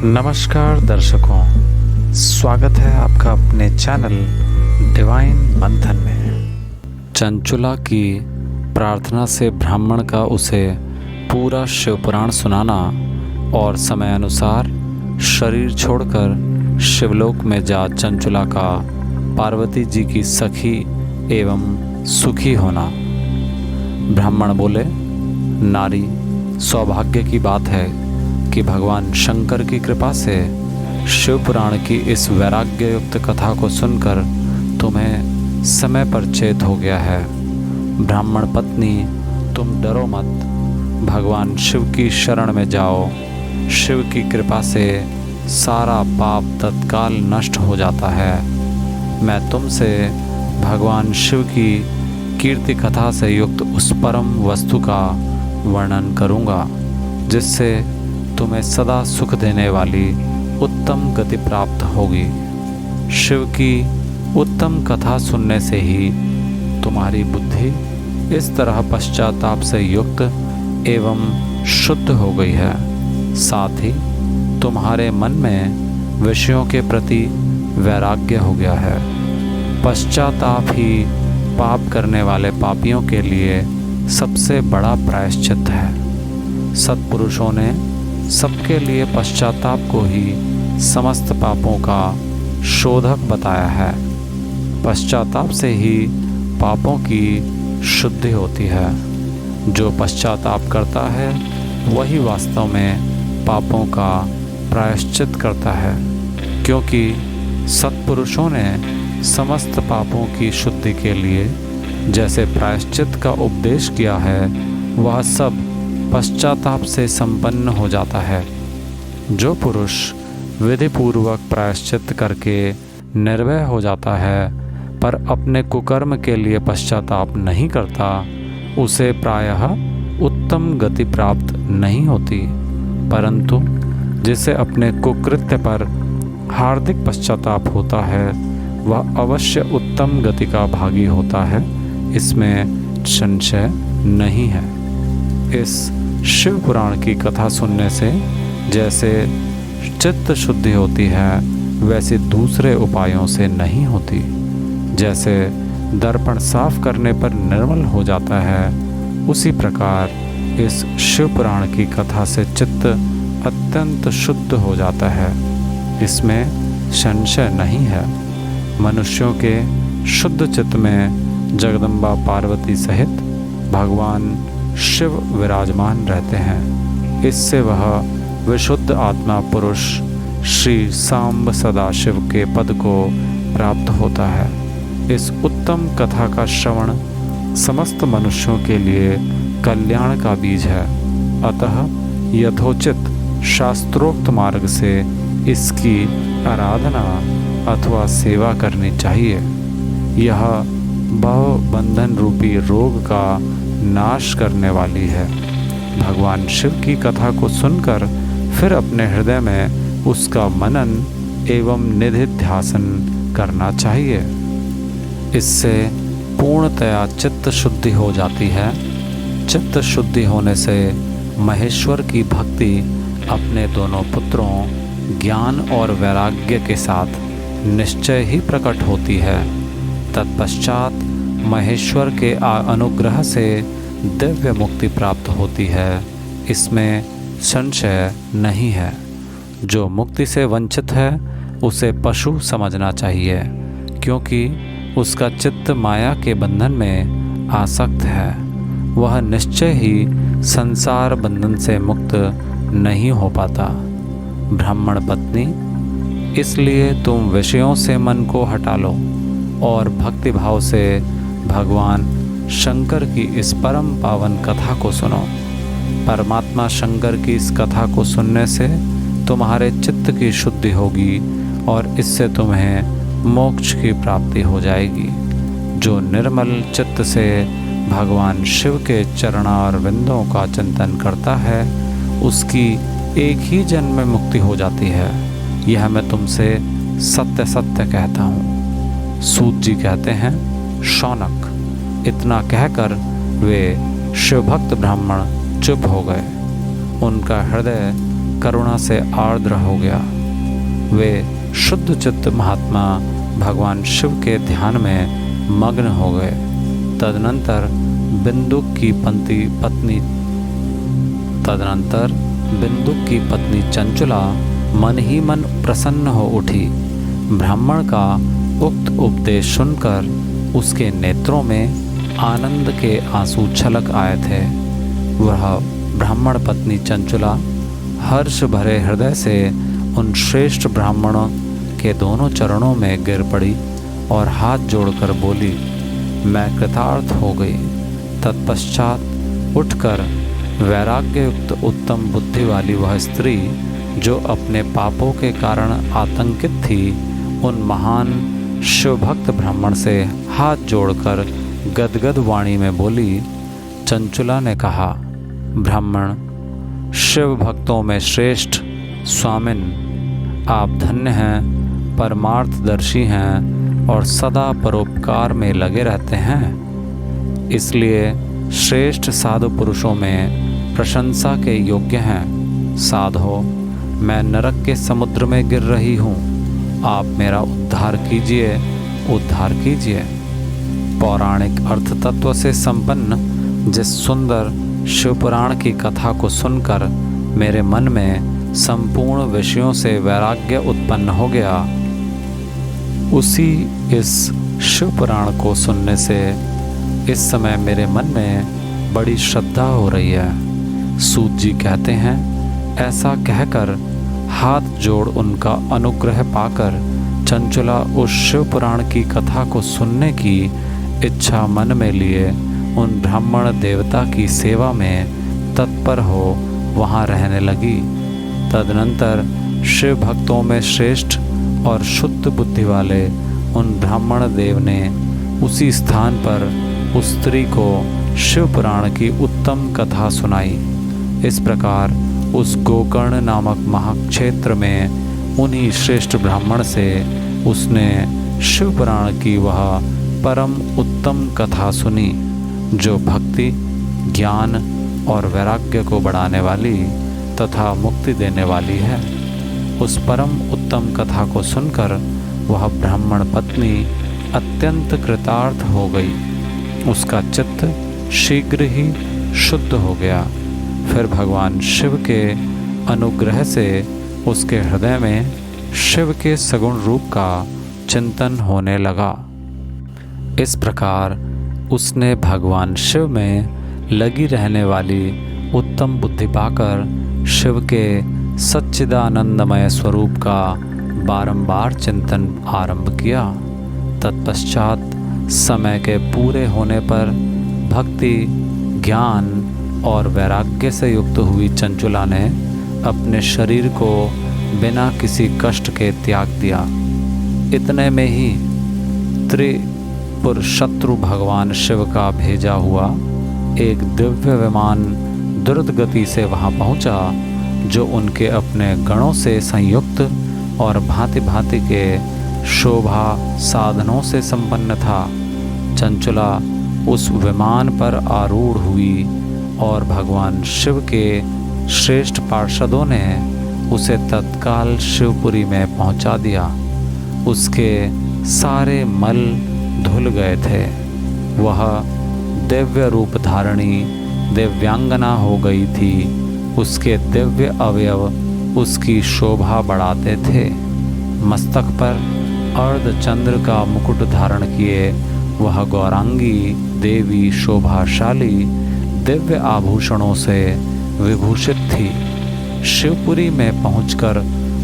नमस्कार दर्शकों, स्वागत है आपका अपने चैनल डिवाइन मंथन में। चंचुला की प्रार्थना से ब्राह्मण का उसे पूरा शिवपुराण सुनाना और समय अनुसार शरीर छोड़कर शिवलोक में जा चंचुला का पार्वती जी की सखी एवं सुखी होना। ब्राह्मण बोले, नारी, सौभाग्य की बात है कि भगवान शंकर की कृपा से शिवपुराण की इस वैराग्य युक्त कथा को सुनकर तुम्हें समय पर चेत हो गया है। ब्राह्मण पत्नी, तुम डरो मत, भगवान शिव की शरण में जाओ। शिव की कृपा से सारा पाप तत्काल नष्ट हो जाता है। मैं तुमसे भगवान शिव की कीर्ति कथा से युक्त उस परम वस्तु का वर्णन करूँगा जिससे तुम्हें सदा सुख देने वाली उत्तम गति प्राप्त होगी। शिव की उत्तम कथा सुनने से ही तुम्हारी बुद्धि इस तरह पश्चाताप से युक्त एवं शुद्ध हो गई है। साथ ही तुम्हारे मन में विषयों के प्रति वैराग्य हो गया है। पश्चाताप ही पाप करने वाले पापियों के लिए सबसे बड़ा प्रायश्चित है। सत्पुरुषों ने सबके लिए पश्चाताप को ही समस्त पापों का शोधक बताया है। पश्चाताप से ही पापों की शुद्धि होती है। जो पश्चाताप करता है वही वास्तव में पापों का प्रायश्चित करता है, क्योंकि सत्पुरुषों ने समस्त पापों की शुद्धि के लिए जैसे प्रायश्चित का उपदेश किया है, वह सब पश्चाताप से संपन्न हो जाता है। जो पुरुष विधिपूर्वक प्रायश्चित करके निर्भय हो जाता है पर अपने कुकर्म के लिए पश्चाताप नहीं करता, उसे प्रायः उत्तम गति प्राप्त नहीं होती। परंतु जिसे अपने कुकृत्य पर हार्दिक पश्चाताप होता है, वह अवश्य उत्तम गति का भागी होता है, इसमें संशय नहीं है। इस शिव पुराण की कथा सुनने से जैसे चित्त शुद्धि होती है, वैसे दूसरे उपायों से नहीं होती। जैसे दर्पण साफ करने पर निर्मल हो जाता है, उसी प्रकार इस शिव पुराण की कथा से चित्त अत्यंत शुद्ध हो जाता है, इसमें संशय नहीं है। मनुष्यों के शुद्ध चित्त में जगदम्बा पार्वती सहित भगवान शिव विराजमान रहते हैं। इससे वह विशुद्ध आत्मा पुरुष श्री सांब सदाशिव के पद को प्राप्त होता है। इस उत्तम कथा का श्रवण समस्त मनुष्यों के लिए कल्याण का बीज है। अतः यथोचित शास्त्रोक्त मार्ग से इसकी आराधना अथवा सेवा करनी चाहिए। यह भव बंधन रूपी रोग का नाश करने वाली है। भगवान शिव की कथा को सुनकर फिर अपने हृदय में उसका मनन एवं निधिध्यासन करना चाहिए। इससे पूर्णतया चित्त शुद्धि हो जाती है। चित्त शुद्धि होने से महेश्वर की भक्ति अपने दोनों पुत्रों ज्ञान और वैराग्य के साथ निश्चय ही प्रकट होती है। तत्पश्चात महेश्वर के अनुग्रह से दिव्य मुक्ति प्राप्त होती है, इसमें संशय नहीं है। जो मुक्ति से वंचित है उसे पशु समझना चाहिए, क्योंकि उसका चित्त माया के बंधन में आसक्त है। वह निश्चय ही संसार बंधन से मुक्त नहीं हो पाता। ब्राह्मण पत्नी, इसलिए तुम विषयों से मन को हटा लो और भक्ति भाव से भगवान शंकर की इस परम पावन कथा को सुनो। परमात्मा शंकर की इस कथा को सुनने से तुम्हारे चित्त की शुद्धि होगी और इससे तुम्हें मोक्ष की प्राप्ति हो जाएगी। जो निर्मल चित्त से भगवान शिव के चरणार बिंदों का चिंतन करता है, उसकी एक ही जन्म में मुक्ति हो जाती है। यह मैं तुमसे सत्य सत्य कहता हूँ। सूत जी कहते हैं, शौनक। इतना कहकर वे शिवभक्त ब्राह्मण चुप हो गए। उनका हृदय करुणा से आर्द्र हो गया। वे शुद्ध चित्त महात्मा भगवान शिव के ध्यान में मग्न हो गए। तदनंतर बिंदुक की पत्नी चंचुला मन ही मन प्रसन्न हो उठी। ब्राह्मण का उक्त उपदेश सुनकर उसके नेत्रों में आनंद के आंसू छलक आए थे। वह ब्राह्मण पत्नी चंचुला हर्ष भरे हृदय से उन श्रेष्ठ ब्राह्मणों के दोनों चरणों में गिर पड़ी और हाथ जोड़कर बोली, मैं कृतार्थ हो गई। तत्पश्चात उठकर वैराग्य युक्त उत्तम बुद्धि वाली वह स्त्री, जो अपने पापों के कारण आतंकित थी, उन महान शिवभक्त ब्राह्मण से हाथ जोड़कर गदगद वाणी में बोली। चंचुला ने कहा, ब्राह्मण, शिव भक्तों में श्रेष्ठ स्वामिन, आप धन्य हैं, परमार्थदर्शी हैं और सदा परोपकार में लगे रहते हैं, इसलिए श्रेष्ठ साधु पुरुषों में प्रशंसा के योग्य हैं। साधो, मैं नरक के समुद्र में गिर रही हूँ, आप मेरा उद्धार कीजिए, उद्धार कीजिए। पौराणिक अर्थ तत्व से संपन्न जिस सुंदर शिवपुराण की कथा को सुनकर मेरे मन में संपूर्ण विषयों से वैराग्य उत्पन्न हो गया, उसी इस शिवपुराण को सुनने से इस समय मेरे मन में बड़ी श्रद्धा हो रही है। सूत जी कहते हैं, ऐसा कहकर हाथ जोड़ उनका अनुग्रह पाकर चंचुला उस शिवपुराण की कथा को सुनने की इच्छा मन में लिए उन ब्राह्मण देवता की सेवा में तत्पर हो वहाँ रहने लगी। तदनंतर शिव भक्तों में श्रेष्ठ और शुद्ध बुद्धि वाले उन ब्राह्मण देव ने उसी स्थान पर उस स्त्री को शिव पुराण की उत्तम कथा सुनाई। इस प्रकार उस गोकर्ण नामक महाक्षेत्र में उन्हीं श्रेष्ठ ब्राह्मण से उसने शिव पुराण की वह परम उत्तम कथा सुनी, जो भक्ति, ज्ञान और वैराग्य को बढ़ाने वाली तथा मुक्ति देने वाली है। उस परम उत्तम कथा को सुनकर वह ब्राह्मण पत्नी अत्यंत कृतार्थ हो गई। उसका चित्त शीघ्र ही शुद्ध हो गया। फिर भगवान शिव के अनुग्रह से उसके हृदय में शिव के सगुण रूप का चिंतन होने लगा। इस प्रकार उसने भगवान शिव में लगी रहने वाली उत्तम बुद्धि पाकर शिव के सच्चिदानंदमय स्वरूप का बारंबार चिंतन आरंभ किया। तत्पश्चात समय के पूरे होने पर भक्ति, ज्ञान और वैराग्य से युक्त हुई चंचुला ने अपने शरीर को बिना किसी कष्ट के त्याग दिया। इतने में ही त्रिपुर शत्रु भगवान शिव का भेजा हुआ एक दिव्य विमान द्रुत गति से वहाँ पहुँचा, जो उनके अपने गणों से संयुक्त और भांति भांति के शोभा साधनों से संपन्न था। चंचुला उस विमान पर आरूढ़ हुई और भगवान शिव के श्रेष्ठ पार्षदों ने उसे तत्काल शिवपुरी में पहुंचा दिया। उसके सारे मल धुल गए थे। वह दिव्य रूप धारणी दिव्यांगना हो गई थी। उसके दिव्य अवयव उसकी शोभा बढ़ाते थे। मस्तक पर अर्धचंद्र का मुकुट धारण किए वह गौरांगी देवी शोभाशाली दिव्य आभूषणों से विभूषित थी। शिवपुरी में पहुंचकर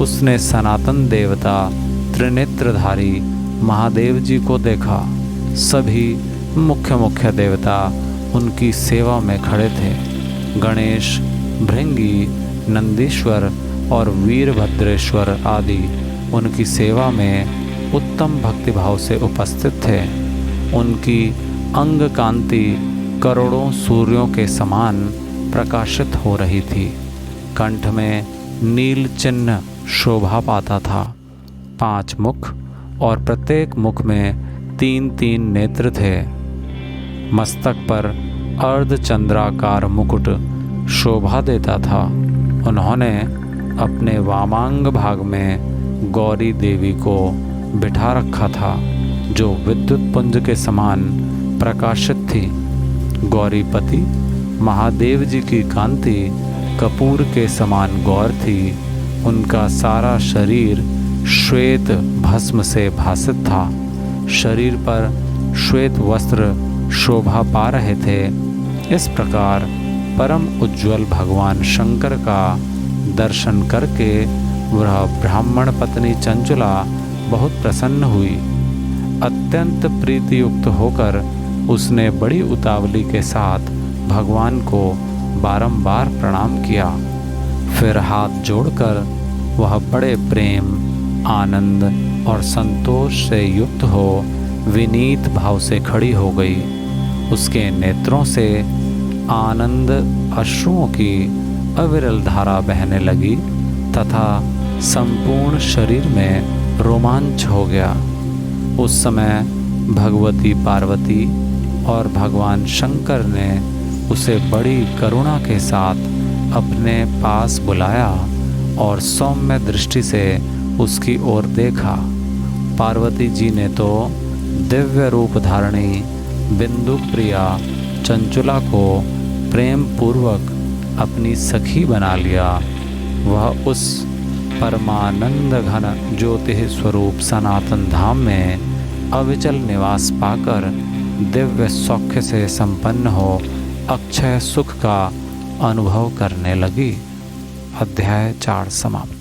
उसने सनातन देवता त्रिनेत्रधारी महादेव जी को देखा। सभी मुख्य मुख्य देवता उनकी सेवा में खड़े थे। गणेश, भृंगी, नंदीश्वर और वीरभद्रेश्वर आदि उनकी सेवा में उत्तम भक्तिभाव से उपस्थित थे। उनकी अंग कांति करोड़ों सूर्यों के समान प्रकाशित हो रही थी। कंठ में नील चिन्ह शोभा पाता था। 5 मुख और प्रत्येक मुख में 3-3 नेत्र थे। मस्तक पर अर्धचंद्राकार मुकुट शोभा देता था। उन्होंने अपने वामांग भाग में गौरी देवी को बिठा रखा था, जो विद्युत पुंज के समान प्रकाशित थी। गौरीपति महादेव जी की कांति कपूर के समान गौर थी। उनका सारा शरीर श्वेत भस्म से भासित था। शरीर पर श्वेत वस्त्र शोभा पा रहे थे। इस प्रकार परम उज्ज्वल भगवान शंकर का दर्शन करके वह ब्राह्मण पत्नी चंचुला बहुत प्रसन्न हुई। अत्यंत प्रीतियुक्त होकर उसने बड़ी उतावली के साथ भगवान को बारंबार प्रणाम किया। फिर हाथ जोड़कर वह बड़े प्रेम, आनंद और संतोष से युक्त हो विनीत भाव से खड़ी हो गई। उसके नेत्रों से आनंद अश्रुओं की अविरल धारा बहने लगी तथा संपूर्ण शरीर में रोमांच हो गया। उस समय भगवती पार्वती और भगवान शंकर ने उसे बड़ी करुणा के साथ अपने पास बुलाया और सौम्य दृष्टि से उसकी ओर देखा। पार्वती जी ने तो दिव्य रूप धारणी बिंदु प्रिया चंचुला को प्रेम पूर्वक अपनी सखी बना लिया। वह उस परमानंद घन ज्योति स्वरूप सनातन धाम में अविचल निवास पाकर दिव्य सौख्य से संपन्न हो अक्षय सुख का अनुभव करने लगी। अध्याय 4 समाप्त।